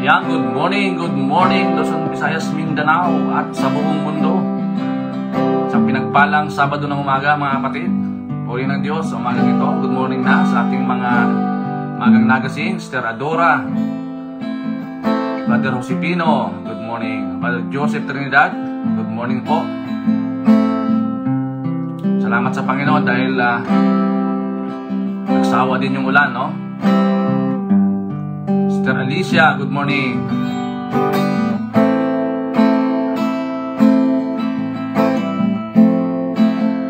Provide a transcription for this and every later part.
Ayan, good morning Luzon, Visayas, Mindanao at sa buong mundo. Sa pinagpalang Sabado ng umaga mga kapatid, puri ng Diyos sa umagang ito. Good morning na sa ating mga magang nagasing, Sister Adora, Brother Josepino, good morning. Brother Joseph Trinidad, good morning po. Salamat sa Panginoon dahil nagsawa din yung ulan, no? Sister Alicia, good morning.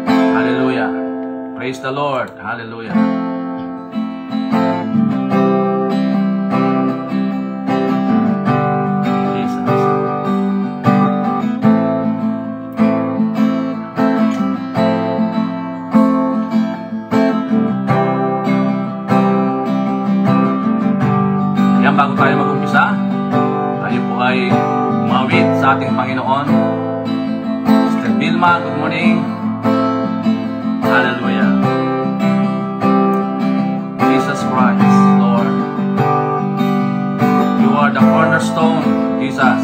Hallelujah. Praise the Lord. Hallelujah. Bago tayo mag-umpisa, tayo po ay umawit sa ating Panginoon. Sister Vilma, good morning. Hallelujah. Jesus Christ, Lord, you are the cornerstone, Jesus.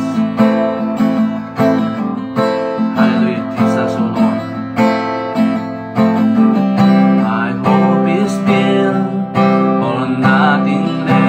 Hallelujah, Jesus, O Lord. My hope is built on nothing less.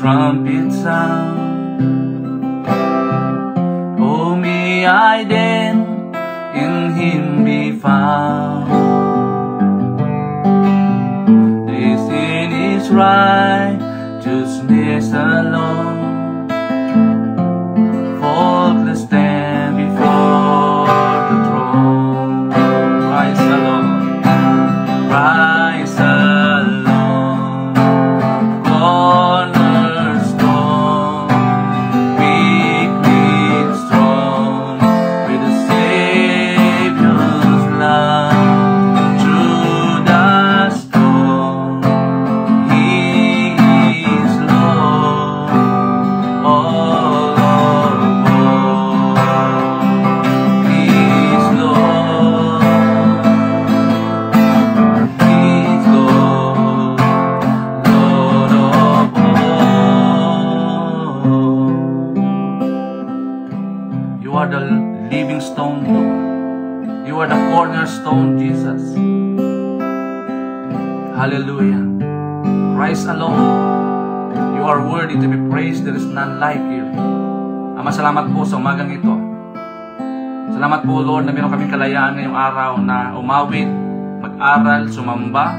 Trumpet sound, oh may I then in Him be found. This in His righteousness alone, faultless stand before the throne. Christ alone, Christ alone. He is Lord. cornerstone, Jesus. Hallelujah. Christ alone. You are worthy to be praised. There is none like you. Ama, salamat po sa umagang ito. Salamat po, Lord, na meron kaming kalayaan ngayong araw na umawit, mag-aral, sumamba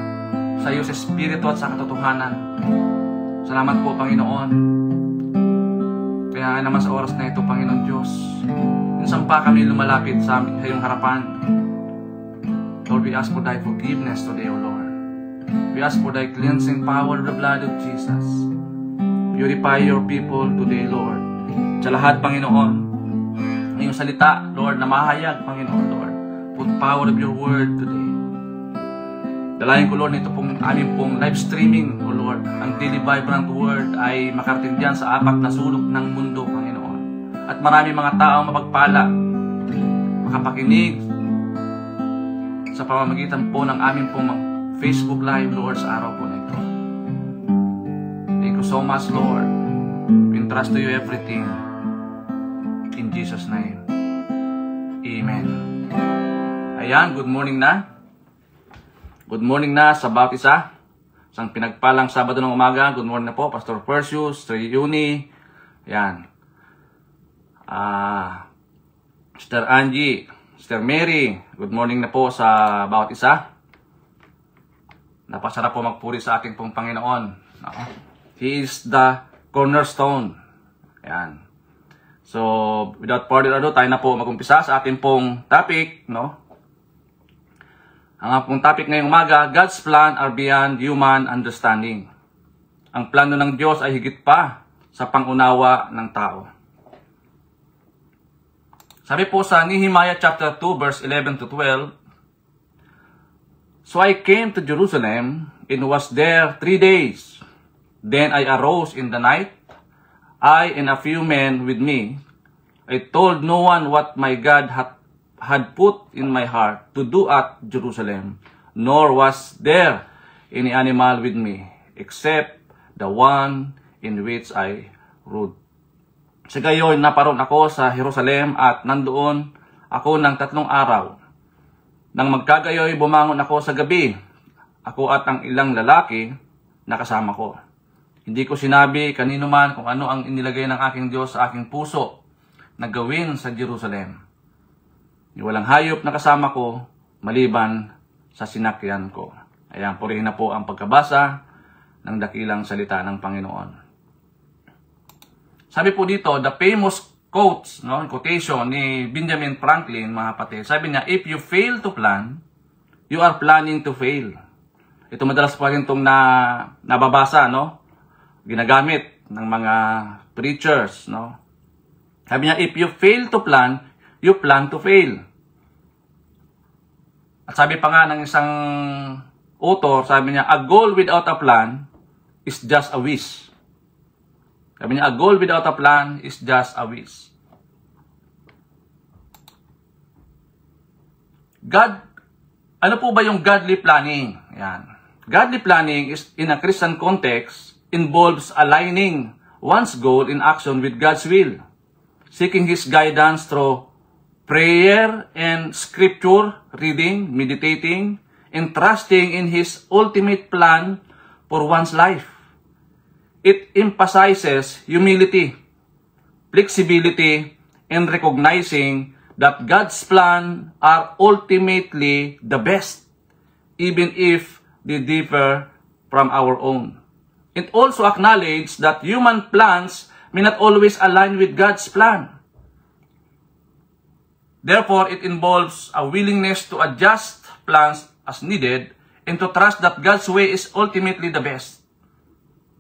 sa iyo sa Espiritu at sa katotohanan. Salamat po, Panginoon. Kaya naman sa oras na ito, Panginoon Diyos, minsan pa kami lumalapit sa iyong harapan. Lord, we ask for thy forgiveness today, O Lord. We ask for thy cleansing power of the blood of Jesus. Purify your people today, Lord. Sa lahat, Panginoon, ngayong salita, Lord, na mahayag, Panginoon, Lord. Put power of your word today. Dalayan ko, Lord, nito pong aming pong live streaming, O Lord. Ang Daily Vibrant Word ay makarating dyan sa apat na sulok ng mundo, Panginoon. At marami mga tao mapagpala, makapakinig sa pamamagitan po ng aming pong Facebook Live, Lord, sa araw po na ito. Thank you so much, Lord. We entrust to you everything. In Jesus' name. Amen. Ayan, good morning na. Good morning na sa bawat isa. Isang pinagpalang Sabado ng umaga. Good morning na po, Pastor Perseus, Sister Uni. Ayan. Sister Angie, Sister Mary. Good morning na po sa bawat isa. Napasarap po magpuri sa ating pong Panginoon. He is the cornerstone. Ayan. So, without further ado, tayo na po mag-umpisa sa ating pong topic, no? Ang pong topic ngayong umaga, God's plan are beyond human understanding. Ang plano ng Diyos ay higit pa sa pangunawa ng tao. Sabi po sa Nehemiah chapter 2 verse 11 to 12, So I came to Jerusalem and was there 3 days. Then I arose in the night, I and a few men with me. I told no one what my God had put in my heart to do at Jerusalem, nor was there any animal with me, except the one in which I rode. Sa gayon, naparoon ako sa Jerusalem at nandoon ako ng 3 araw. Nang magkagayoy, bumangon ako sa gabi, ako at ang ilang lalaki na kasama ko. Hindi ko sinabi kanino man kung ano ang inilagay ng aking Diyos sa aking puso na gawin sa Jerusalem. Walang hayop na kasama ko maliban sa sinakyan ko. Ayan, purihin na po ang pagkabasa ng dakilang salita ng Panginoon. Sabi po dito, the famous quotes, no, quotation ni Benjamin Franklin, mga kapatid. Sabi niya, if you fail to plan, you are planning to fail. Ito madalas pa rin itong nababasa, no? Ginagamit ng mga preachers, no? Sabi niya, if you fail to plan, you plan to fail. At sabi pa nga ng isang author, sabi niya, a goal without a plan is just a wish. Sabi niya, a goal without a plan is just a wish. Ano po ba yung godly planning? Yan. Godly planning is, in a Christian context, involves aligning one's goal in action with God's will, seeking His guidance through prayer and scripture reading, meditating, and trusting in His ultimate plan for one's life. It emphasizes humility, flexibility, and recognizing that God's plan are ultimately the best, even if they differ from our own. It also acknowledges that human plans may not always align with God's plan. Therefore, it involves a willingness to adjust plans as needed and to trust that God's way is ultimately the best.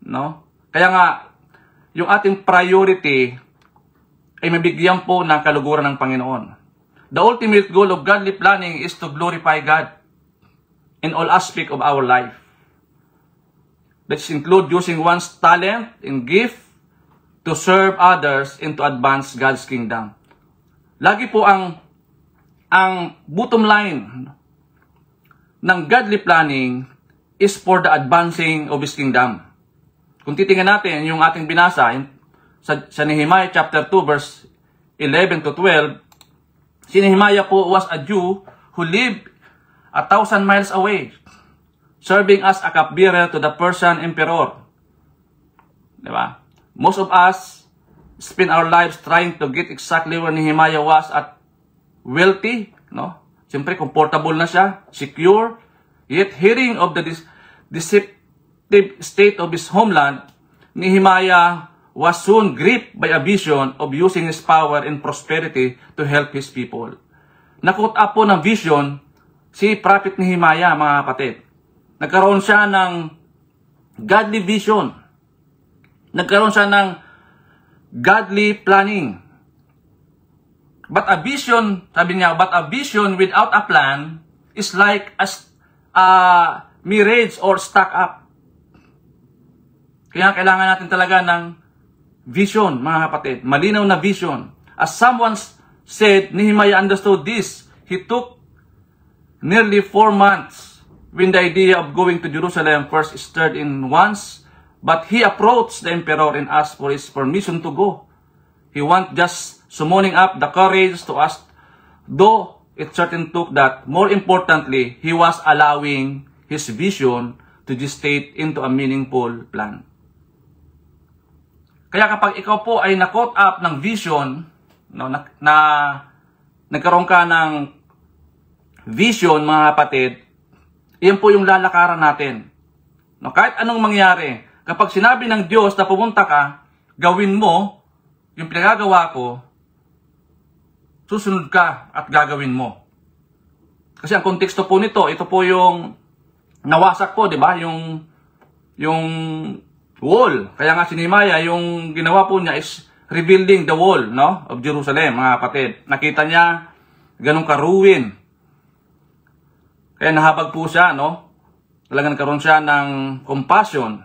No? Kaya nga, yung ating priority ay mabigyan po ng kaluguran ng Panginoon. The ultimate goal of godly planning is to glorify God in all aspects of our life. That include using one's talent and gift to serve others and to advance God's kingdom. Lagi po ang bottom line ng godly planning is for the advancing of His kingdom. Kung titingnan natin yung ating binasa sa Nehemiah chapter 2 verse 11 to 12, si Nehemiah po was a Jew who lived 1,000 miles away, serving as a cupbearer to the Persian emperor. Diba? Most of us spend our lives trying to get exactly where Nehemiah was at wealthy, no? Siyempre, comfortable na siya, secure, yet hearing of the deceptive state of his homeland, Nehemiah was soon gripped by a vision of using his power and prosperity to help his people. Nakut up po ng vision si Prophet Nehemiah, mga kapatid. Nagkaroon siya ng godly vision. Nagkaroon siya ng godly planning. But a vision, sabi niya, but a vision without a plan is like a mirage or stuck up. Kaya kailangan natin talaga ng vision, mga kapatid. Malinaw na vision. As someone said, Nehemiah understood this. He took nearly 4 months when the idea of going to Jerusalem first stirred in once, but he approached the emperor and asked for his permission to go. He wasn't just summoning up the courage to ask, though it certainly took that. More importantly, he was allowing his vision to gestate into a meaningful plan. Kaya kapag ikaw po ay na-caught up ng vision, no, na nagkaroon ka ng vision, mga kapatid, iyan po yung lalakaran natin. No, kahit anong mangyari, kapag sinabi ng Diyos na pumunta ka, gawin mo yung pinagagawa ko, susunod ka at gagawin mo. Kasi ang konteksto po nito, ito po yung nawasak po, di ba? Yung wall. Kaya nga si Nehemiah, yung ginawa po niya is rebuilding the wall, no, of Jerusalem, mga kapatid. Nakita niya ganun ka-ruin. Kaya nahabag po siya, no? Talagang nagkaroon siya ng compassion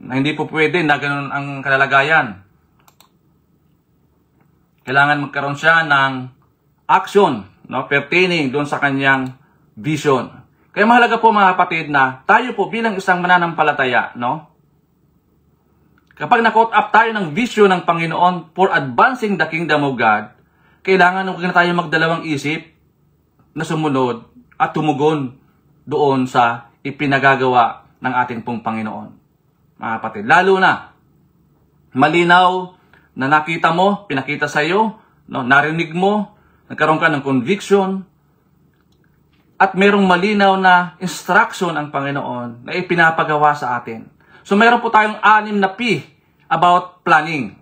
na hindi po pwede na ganun ang kalalagayan. Kailangan magkaroon siya ng action, no, pertaining doon sa kanyang vision. Kaya mahalaga po, mga kapatid, na tayo po bilang isang mananampalataya, no? Kapag na-caught up tayo ng vision ng Panginoon for advancing the kingdom of God, kailangan huwag na tayo magdalawang isip na sumunod at tumugon doon sa ipinagagawa ng ating pong Panginoon. Mga kapatid, lalo na malinaw na nakita mo, pinakita sa iyo, no, narinig mo, nagkaroon ka ng conviction, at merong malinaw na instruction ang Panginoon na ipinapagawa sa atin. So meron po tayong 6 na P about planning.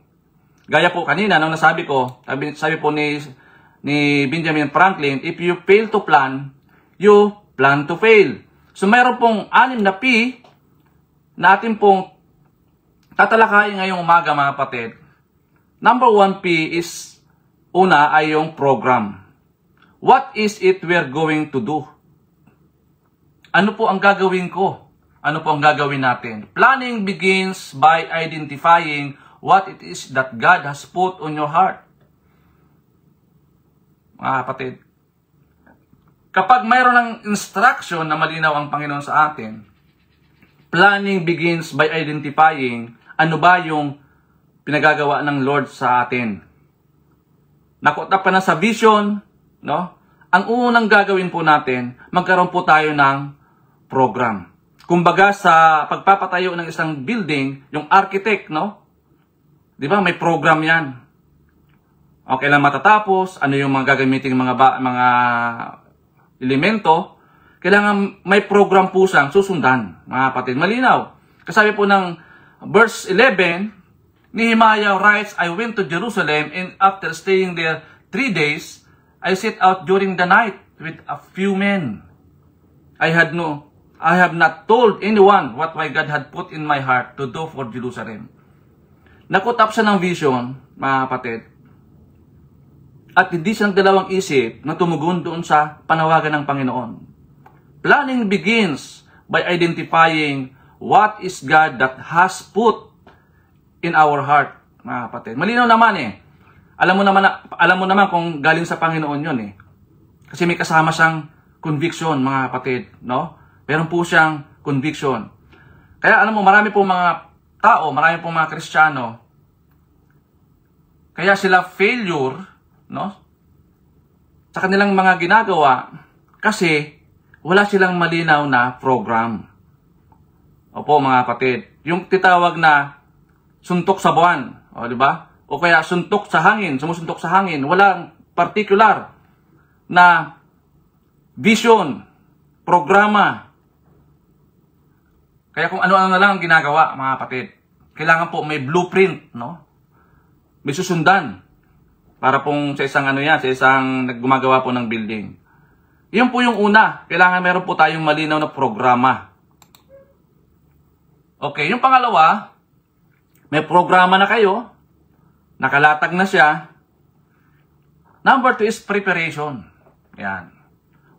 Gaya po kanina, nung nasabi ko, sabi po ni Benjamin Franklin, if you fail to plan, you plan to fail. So meron pong 6 na P na atin pong tatalakayin ngayong umaga, mga kapatid. Number 1 P is, una ay yung program. What is it we're going to do? Ano po ang gagawin ko? Ano po ang gagawin natin? Planning begins by identifying what it is that God has put on your heart. Mga kapatid, kapag mayroon ng instruction na malinaw ang Panginoon sa atin, planning begins by identifying ano ba yung pinagagawa ng Lord sa atin. Nakutap ka na sa vision, no? Ang unang gagawin po natin, magkaroon po tayo ng program. Kumbaga sa pagpapatayo ng isang building, yung architect, no? Di ba, may program yan. Okay lang matatapos, ano yung mga gagamitin mga elemento, kailangan may program po siyang susundan, mga kapatid. Malinaw. Kasabi po ng verse 11, Nehemiah writes, I went to Jerusalem and after staying there 3 days, I set out during the night with a few men. I have not told anyone what my God had put in my heart to do for Jerusalem. Nakutap siya ng vision, mga kapatid. At hindi siyang dalawang isip na tumugon doon sa panawagan ng Panginoon. Planning begins by identifying what is God that has put in our heart, mga kapatid. Malinaw naman eh. Alam mo naman kung galing sa Panginoon yun eh. Kasi may kasama siyang conviction, mga kapatid, no? Meron po siyang conviction. Kaya alam mo, marami po mga tao, marami po mga Kristiyano, kaya sila failure, no? Sa kanilang mga ginagawa, kasi wala silang malinaw na program. Opo mga kapatid, yung titawag na suntok sa buwan, o di ba? O kaya suntok sa hangin, sumusuntok sa hangin, walang particular na vision, programa. Kaya kung ano-ano na lang ang ginagawa mga kapatid, kailangan po may blueprint, no? May susundan para pong sa isang sa isang naggumagawa po ng building. Yun po yung una, kailangan meron po tayong malinaw na programa. Okay, yung pangalawa, may programa na kayo, nakalatag na siya. Number 2 is preparation. Yan.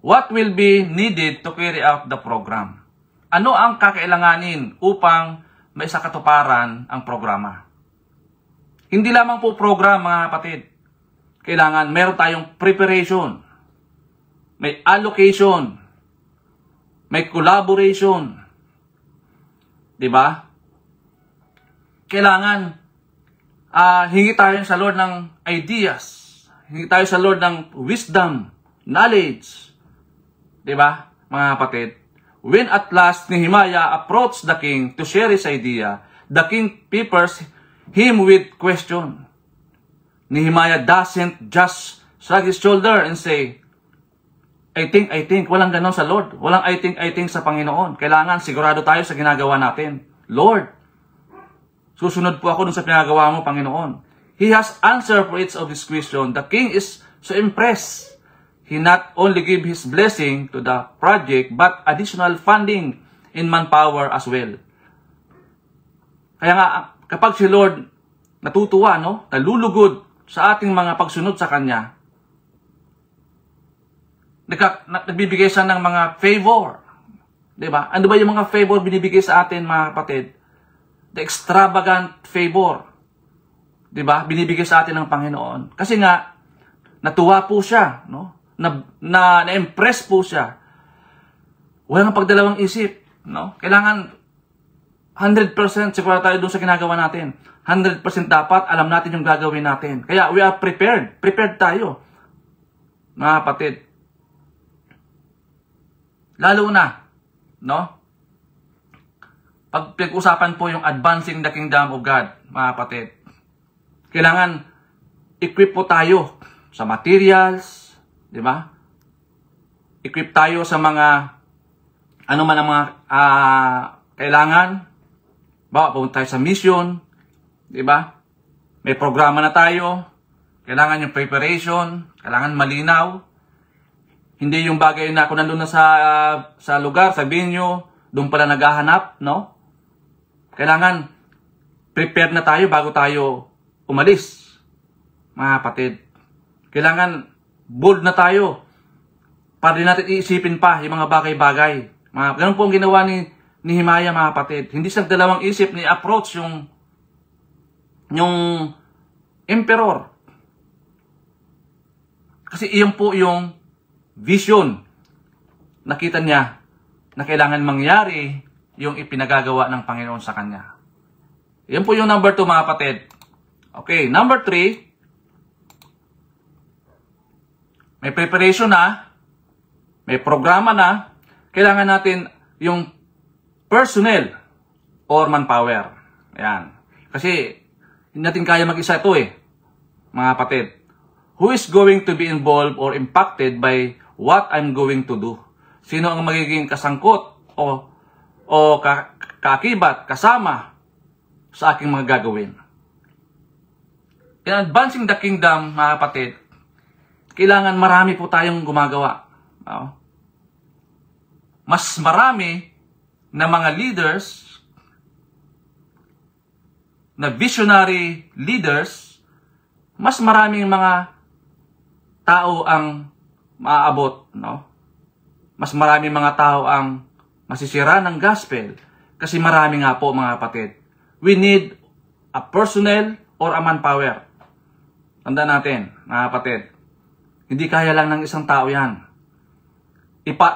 What will be needed to carry out the program? Ano ang kakailanganin upang may sakatuparan ang programa? Hindi lamang po program mga kapatid. Kailangan meron tayong preparation. May allocation. May collaboration. Diba? Kailangan hingi tayo sa Lord ng ideas. Hingi tayo sa Lord ng wisdom, knowledge. Diba, mga kapatid? When at last Nehemiah approached the king to share his idea, the king peppers him with question. Nehemiah doesn't just shrug his shoulder and say, I think. Walang ganon sa Lord. Walang I think sa Panginoon. Kailangan sigurado tayo sa ginagawa natin. Lord, susunod po ako dun sa pinagawa mo, Panginoon. He has answer for each of his question. The king is so impressed. He not only give his blessing to the project, but additional funding in manpower as well. Kaya nga, kapag si Lord natutuwa, no, nalulugod sa ating mga pagsunod sa Kanya, nagbibigay siya ng mga favor. Diba? Ano ba yung mga favor binibigay sa atin, mga kapatid? The extravagant favor. Diba? Binibigay sa atin ng Panginoon. Kasi nga, natuwa po siya, no? Na-impress po siya. Walang pagdalawang isip, no? Kailangan 100% siguro tayo doon sa ginagawa natin. 100% dapat alam natin yung gagawin natin. Kaya we are prepared. Prepared tayo, mga kapatid. Lalo na, no? Pag pinag-usapan po yung advancing the kingdom of God, mga kapatid, kailangan equip po tayo sa materials, di ba? Equip tayo sa mga ano man ang mga kailangan. Bawa, pumunta tayo sa mission, di ba? May programa na tayo. Kailangan yung preparation, kailangan malinaw. Hindi yung bagay na kung nandun na sa lugar, sa venue, doon pala naghahanap, no? Kailangan prepared na tayo bago tayo umalis, mga kapatid. Kailangan bold na tayo para din natin iisipin pa yung mga bagay-bagay. Ganun po ang ginawa ni Nehemiah, mga kapatid. Hindi siya dalawang isip ni approach yung emperor. Kasi iyon po yung vision. Nakita niya na kailangan mangyari yung ipinagagawa ng Panginoon sa kanya. Yan po yung number 2, mga kapatid. Okay, number 3, may preparation na, may programa na, kailangan natin yung personnel or manpower. Ayan. Kasi hindi natin kaya mag-isa ito mga kapatid. Who is going to be involved or impacted by what I'm going to do? Sino ang magiging kasangkot o kaakibat, kasama sa aking mga gagawin? In advancing the kingdom, mga kapatid, kailangan marami po tayong gumagawa. Mas marami na mga leaders, na visionary leaders, mas maraming mga tao ang maaabot, no? Mas maraming mga tao ang masisira ng gospel kasi marami nga po, mga kapatid. We need a personnel or a manpower. Tandaan natin, mga kapatid, hindi kaya lang ng isang tao yan.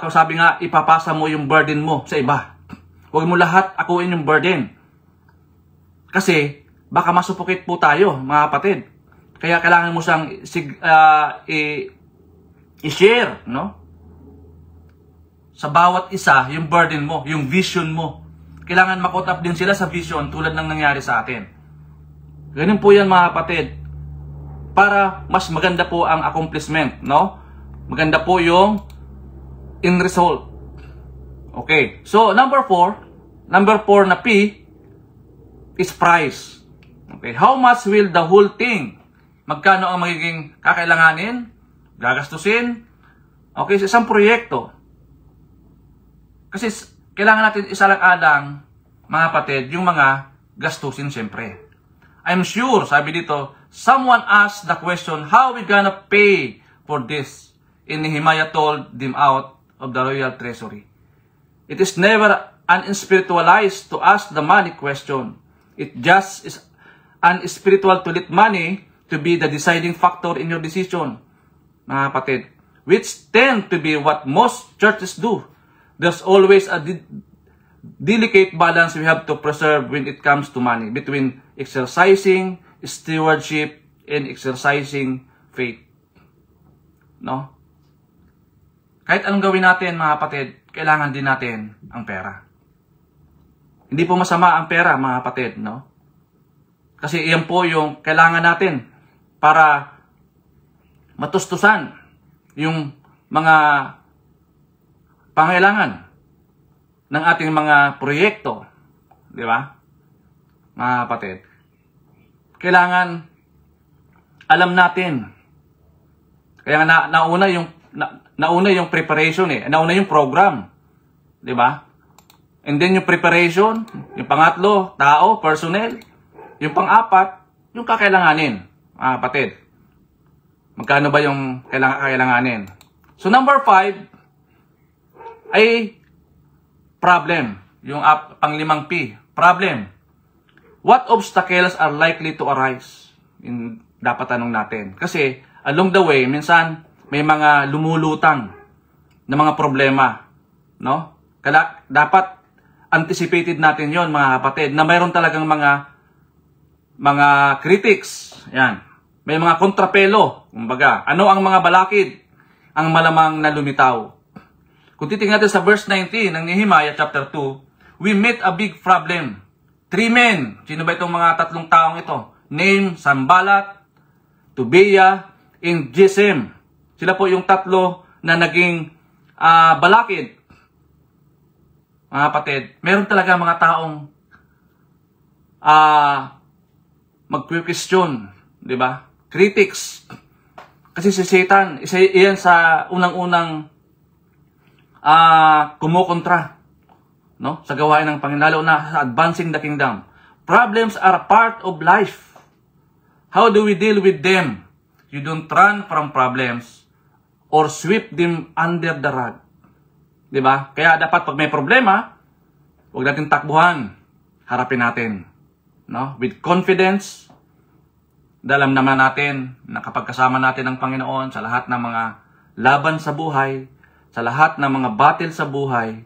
Sabi nga, ipapasa mo yung burden mo sa iba. Huwag mo lahat akuin yung burden. Kasi baka masupukit po tayo, mga kapatid. Kaya kailangan mo siyang i-share, no? sa bawat isa yung burden mo, yung vision mo. Kailangan makaught up din sila sa vision tulad ng nangyari sa atin. Ganun po yan mga kapatid. Para mas maganda po ang accomplishment, no? Maganda po yung end result. Okay. So, number 4 na P is price. Okay. How much will the whole thing? Magkano ang magiging kakailanganin? Gagastusin? Okay, sa isang proyekto. Kasi kailangan natin isalang-alang, mga kapatid, yung mga gastusin siyempre. I'm sure, sabi dito, someone asked the question, how we gonna pay for this? And Nehemiah told them out of the royal treasury. It is never unspiritualized to ask the money question. It just is unspiritual to let money to be the deciding factor in your decision, mga kapatid, which tend to be what most churches do. There's always a delicate balance we have to preserve when it comes to money between exercising stewardship and exercising faith. No? Kahit anong gawin natin, mga kapatid, kailangan din natin ang pera. Hindi po masama ang pera, mga kapatid, no? Kasi iyan po yung kailangan natin para matustusan yung mga pangailangan ng ating mga proyekto. Di ba? Mga kapatid. Kailangan alam natin. Kaya nauna yung preparation eh. Nauna yung program. Di ba? And then yung preparation, yung pangatlo, tao, personnel. Yung pang-apat, yung kakailanganin. Mga kapatid. Magkano ba yung kailanganin? So number 5 ay problem. Yung pang-5 P, problem. What obstacles are likely to arise? Dapat tanong natin. Kasi along the way, minsan may mga lumulutang na mga problema. No? Dapat anticipated natin yon, mga kapatid, na mayroon talagang mga critics. Yan. May mga kontrapelo. Kumbaga, ano ang mga balakid ang malamang na lumitaw? Kung titingnan natin sa verse 19 ng Nehemiah chapter 2, we met a big problem. 3 men. Sino ba itong mga tatlong taong ito? Name, Sanballat, Tobiah, and Gesem. Sila po yung tatlo na naging balakid. Mga kapatid, meron talaga mga taong mag-question, di ba? Critics. Kasi si Satan, isa iyan sa unang-unang kumukontra, no? Sa gawain ng Panginoon, lalo na sa advancing the kingdom. Problems are part of life. How do we deal with them? You don't run from problems or sweep them under the rug. Diba? Kaya dapat pag may problema, huwag natin takbuhan. Harapin natin. No? With confidence, dalam naman natin na kapag kasama natin ang Panginoon sa lahat ng mga laban sa buhay, sa lahat ng mga battle sa buhay,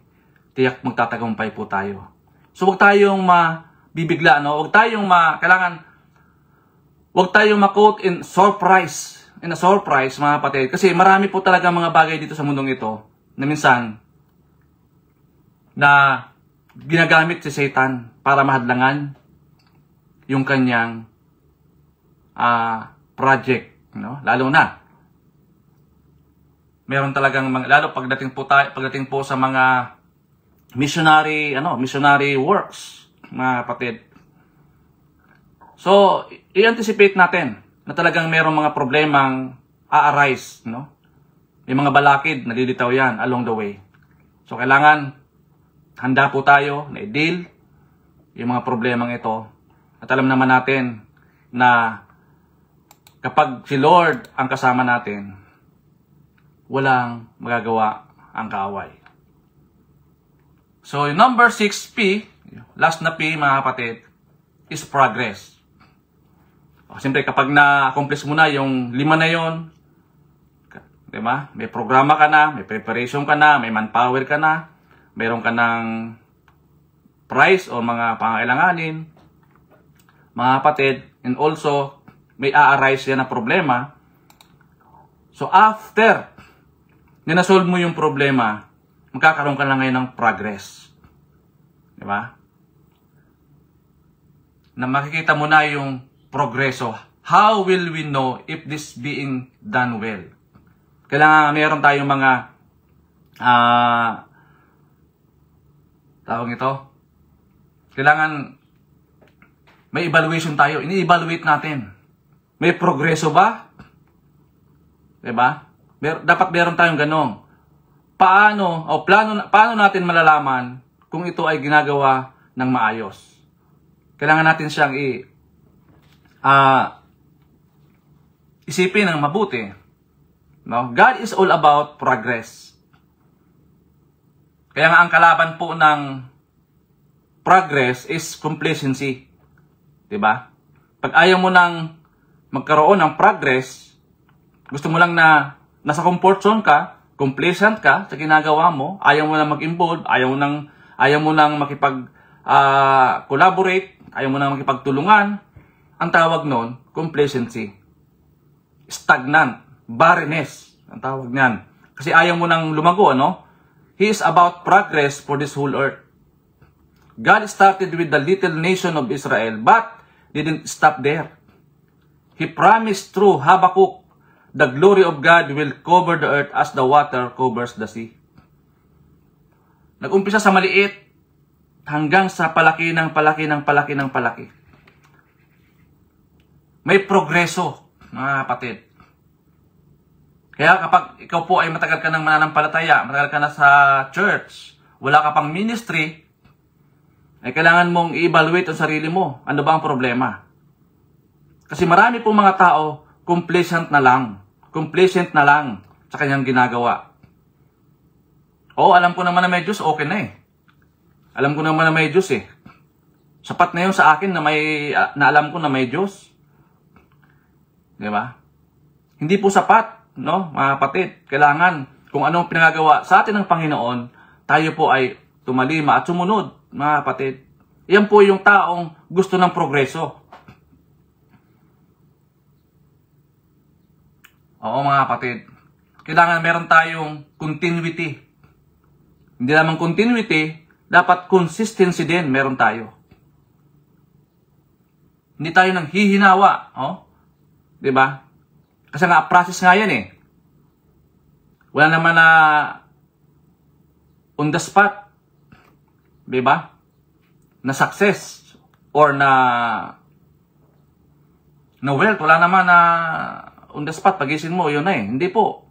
tiyak magtatagumpay po tayo. So huwag tayong mabibigla, no? Huwag tayong ma-quote in a surprise, mga kapatid. Kasi marami po talaga mga bagay dito sa mundong ito na minsan na ginagamit si Satan para mahadlangan yung kanyang project, no? Lalo na meron talagang lalo pagdating po sa mga missionary works, mga kapatid. So, i-anticipate natin na talagang merong mga problemang a-arise, no? May mga balakid, nalilitaw yan along the way. So, kailangan handa po tayo na i-deal yung mga problemang ito. At alam naman natin na kapag si Lord ang kasama natin, walang magagawa ang kaaway. So, yung number 6P, last na P, mga kapatid, is progress. Siyempre, kapag na-accomplish mo na yung 5 na yon, diba? May programa ka na, may preparation ka na, may manpower ka na, mayroon ka ng price o mga pangailanganin, mga kapatid, and also, may a-arise yan na problema. So, after na-solve mo yung problema, magkakaroon ka na ngayon ng progress. Di ba? Na makikita mo na yung progreso. How will we know if this being done well? Kailangan mayroon tayong mga tawag ito. Kailangan may evaluation tayo. Ini-evaluate natin. May progreso ba? Diba? Dapat meron tayong ganong. Paano natin malalaman kung ito ay ginagawa ng maayos? Kailangan natin siyang isipin ng mabuti. No? God is all about progress. Kaya nga ang kalaban po ng progress is complacency. Diba? Pag ayaw mo nang magkaroon ng progress, gusto mo lang na nasa comfort zone ka, complacent ka sa ginagawa mo, ayaw mo nang mag-involve, ayaw mo nang makipag-collaborate, ayaw mo nang makipagtulungan, ang tawag nun, complacency. Stagnant, barrenness, ang tawag niyan. Kasi ayaw mo nang lumago, ano? He is about progress for this whole earth. God started with the little nation of Israel, but didn't stop there. He promised through Habakkuk, the glory of God will cover the earth as the water covers the sea. Nag-umpisa sa maliit hanggang sa palaki ng palaki ng palaki ng palaki. May progreso, mga kapatid. Kaya kapag ikaw po ay matagal ka ng mananampalataya, matagal ka na sa church, wala ka pang ministry, ay kailangan mong i-evaluate ang sarili mo. Ano ba ang problema? Kasi marami pong mga tao, complacent na lang sa kanyang ginagawa. Alam ko naman na may Diyos, okay na eh. Alam ko naman na may Diyos eh. Sapat na yun sa akin na alam ko na may Diyos. Di ba? Hindi po sapat, no, mga kapatid. Kailangan, kung anong pinagagawa sa atin ng Panginoon, tayo po ay tumalima at sumunod, mga kapatid. Yan po yung taong gusto ng progreso. Oo, mga kapatid. Kailangan meron tayong continuity. Hindi lamang continuity, dapat consistency din meron tayo. Hindi tayo nang hihinawa. Diba? Kasi nga, process nga yan eh. Wala naman na on the spot. Diba? Na success or na wealth. Wala naman na on the spot, pagising mo, yun na eh. Hindi po.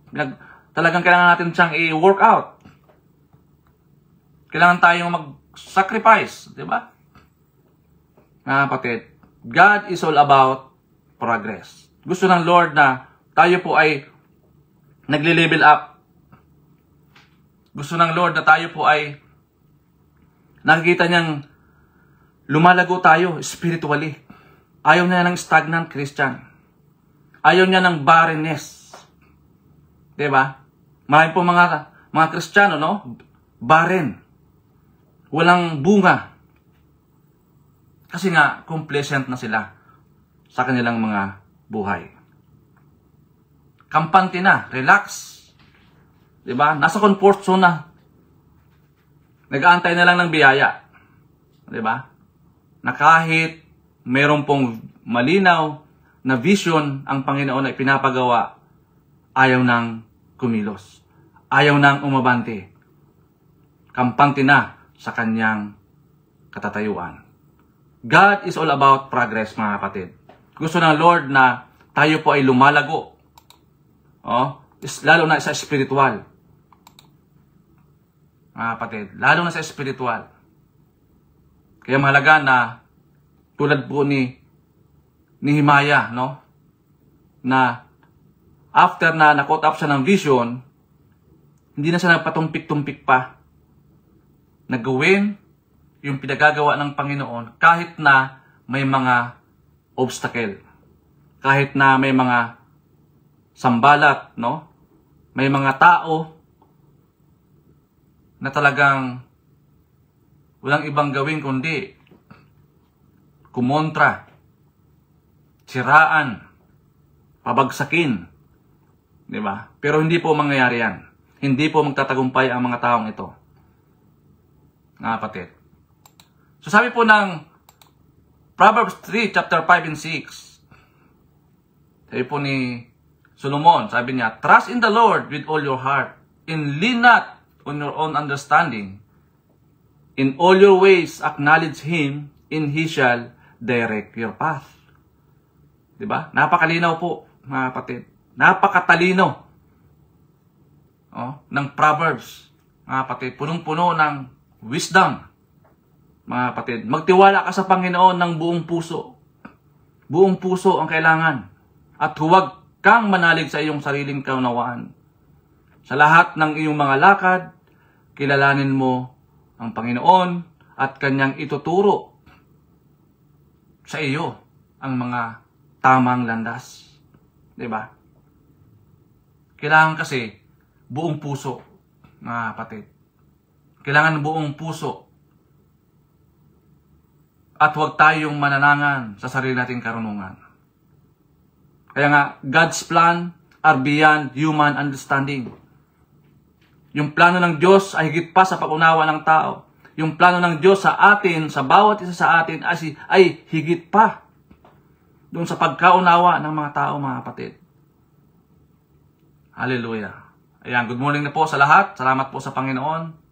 Talagang kailangan natin siyang i-work out. Kailangan tayong mag-sacrifice. Diba? Kapatid, God is all about progress. Gusto ng Lord na tayo po ay nagle-level up. Gusto ng Lord na tayo po ay nakikita niyang lumalago tayo spiritually. Ayaw niya ng stagnant Christian. Ayaw niya ng barrenness. Diba? Marami po mga Kristiyano, no? Barren. Walang bunga. Kasi nga, complacent na sila sa kanilang mga buhay. Kampante na, relax. Diba? Nasa comfort zone na. Nag-aantay na lang ng biyaya. Diba? Na kahit mayroon pong malinaw na vision ang Panginoon ay pinapagawa, ayaw nang kumilos. Ayaw nang umabante. Kampante na sa kanyang katatayuan. God is all about progress, mga kapatid. Gusto ng Lord na tayo po ay lumalago. Lalo na sa spiritual. Mga kapatid, lalo na sa spiritual. Kaya mahalaga na tulad po ni Nehemiah, no? Na after na na-caught up siya ng vision, hindi na siya nagpatumpik-tumpik pa. Nagawin yung pinagagawa ng Panginoon kahit na may mga obstacle. Kahit na may mga sambalat, no? May mga tao na talagang walang ibang gawin kundi kumontra, siraan, pabagsakin. Diba? Pero hindi po mangyayari yan. hindi po magtatagumpay ang mga taong ito. Mga kapatid. So sabi po ng Proverbs 3, chapter 5 and 6. Sabi po ni Solomon, sabi niya, trust in the Lord with all your heart, and lean not on your own understanding. In all your ways, acknowledge Him, and He shall direct your path. Diba? Napakalinaw po, mga kapatid. Napakatalino ng Proverbs, mga kapatid. Punong-puno ng wisdom, mga kapatid. Magtiwala ka sa Panginoon ng buong puso. Buong puso ang kailangan. At huwag kang manalig sa iyong sariling kaunawaan. Sa lahat ng iyong mga lakad, kilalanin mo ang Panginoon at Kanyang ituturo sa iyo ang mga tamang landas. Diba? Kailangan kasi buong puso, mga kapatid. Kailangan buong puso. At huwag tayong mananangan sa sarili nating karunungan. Kaya nga, God's plan are beyond human understanding. Yung plano ng Diyos ay higit pa sa pag-unawa ng tao. Yung plano ng Diyos sa atin, sa bawat isa sa atin, ay higit pa doon sa pagkaunawa ng mga tao, mga kapatid. Hallelujah. Ayan, good morning na po sa lahat. Salamat po sa Panginoon.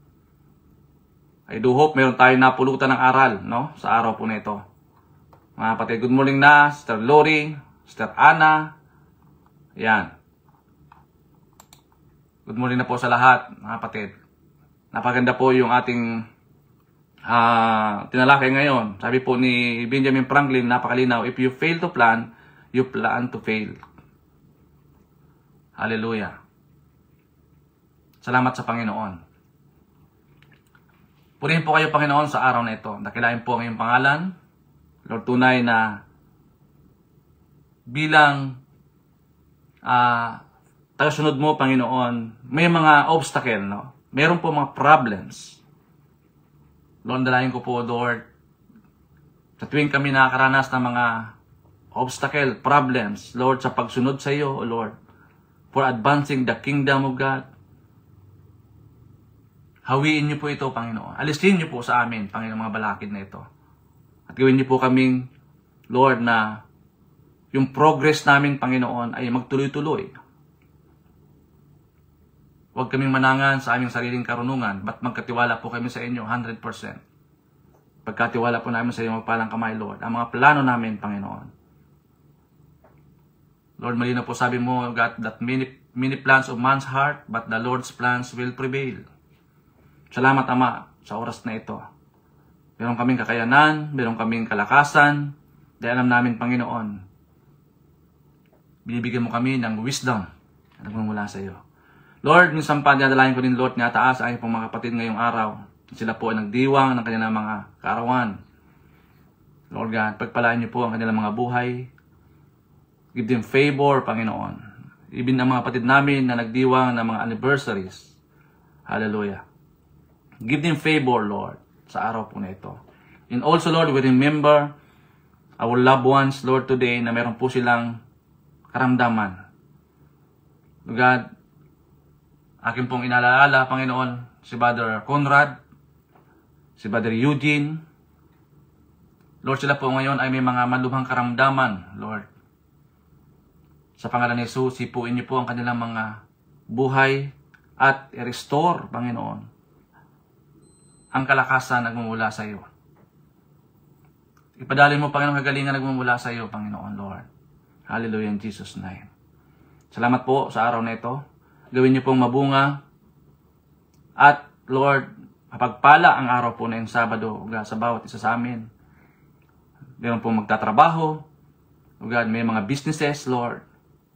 I do hope meron tayong napulutan ng aral, no? Sa araw po na ito. Mga kapatid, good morning na, Sister Lori, Sister Ana. Ayan. Good morning na po sa lahat, mga kapatid. Napaganda po yung ating tinalakay ngayon. Sabi po ni Benjamin Franklin, napakalinaw, if you fail to plan, you plan to fail. Hallelujah. Salamat sa Panginoon. Purihin po kayo, Panginoon, sa araw na ito. Dakilain po ang iyong pangalan. Lord, tunay na bilang tagasunod mo, Panginoon, may mga obstacle, no? Meron po mga problems. Lord, dalayan ko po, Lord, sa tuwing kami nakakaranas ng mga obstacle, problems, Lord, sa pagsunod sa iyo, O Lord, for advancing the kingdom of God, hawiin niyo po ito, Panginoon. Alisin niyo po sa amin, Panginoon, mga balakid na ito. At gawin niyo po kaming, Lord, na yung progress namin, Panginoon, ay magtuloy-tuloy. Huwag kaming manangan sa aming sariling karunungan, ba't magkatiwala po kami sa inyo 100%. Pagkatiwala po namin sa iyo, magpalang kamay, Lord, ang mga plano namin, Panginoon. Lord, malinaw po sabi mo, God, that many plans of man's heart, but the Lord's plans will prevail. Salamat, Ama, sa oras na ito. Meron kaming kakayanan, meron kaming kalakasan, dahil alam namin, Panginoon, binibigyan mo kami ng wisdom na nagmumula sa iyo. Lord, minsan pa dinadalayan ko din, Lord, nga taas ang aking mga kapatid ngayong araw. Sila po ay nagdiwang ng kanilang mga kaarawan. Lord God, pagpalaan niyo po ang kanilang mga buhay. Give them favor, Panginoon. Even ang mga kapatid namin na nagdiwang ng mga anniversaries. Hallelujah. Give them favor, Lord, sa araw po na ito. And also, Lord, we remember our loved ones, Lord, today na meron po silang karamdaman. God, akin pong inaalala, Panginoon, si Brother Conrad, si Brother Eugene. Lord, sila po ngayon ay may mga malubhang karamdaman, Lord. Sa pangalan ni Jesus, sipuin niyo po ang kanilang mga buhay at i-restore, Panginoon, ang kalakasan nagmumula sa iyo. Ipadalin mo, Panginoon, kagalingan nagmumula sa iyo, Panginoon, Lord. Hallelujah in Jesus' name. Salamat po sa araw na ito. Gawin niyo pong mabunga. At, Lord, mapagpala ang araw po na yung Sabado sa bawat isa sa amin. Meron pong magtatrabaho. O God, may mga businesses, Lord.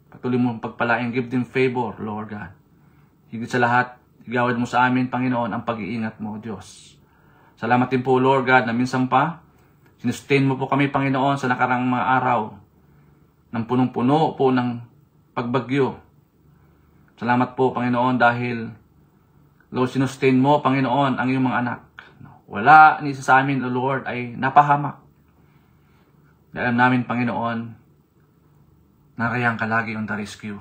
Patuloy mo pagpalain. Give them favor, Lord God. Higit sa lahat, igawad mo sa amin, Panginoon, ang pag-iingat mo, Diyos. Salamat din po, Lord God, na minsan pa, sinustain mo po kami, Panginoon, sa nakarang mga araw ng punong-puno po ng pagbagyo. Salamat po, Panginoon, dahil, Lord, sinustain mo, Panginoon, ang iyong mga anak. Wala ni isa sa amin, O Lord, ay napahamak. Dahil alam namin, Panginoon, narayang ka lagi on the rescue.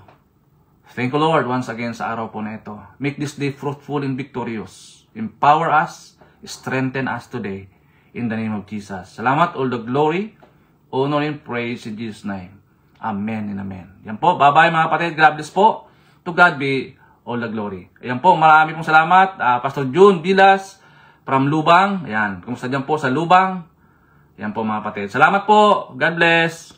Thank you, Lord, once again sa araw po na ito. Make this day fruitful and victorious. Empower us, strengthen us today. In the name of Jesus. Salamat, all the glory, honor, and praise in Jesus' name. Amen and amen. Yan po, bye-bye mga kapatid. God bless po. To God be all the glory. Ayan po, marami pong salamat. Pastor June Vilas from Lubang. Ayan, kumusta dyan po sa Lubang. Ayan po mga kapatid. Salamat po. God bless.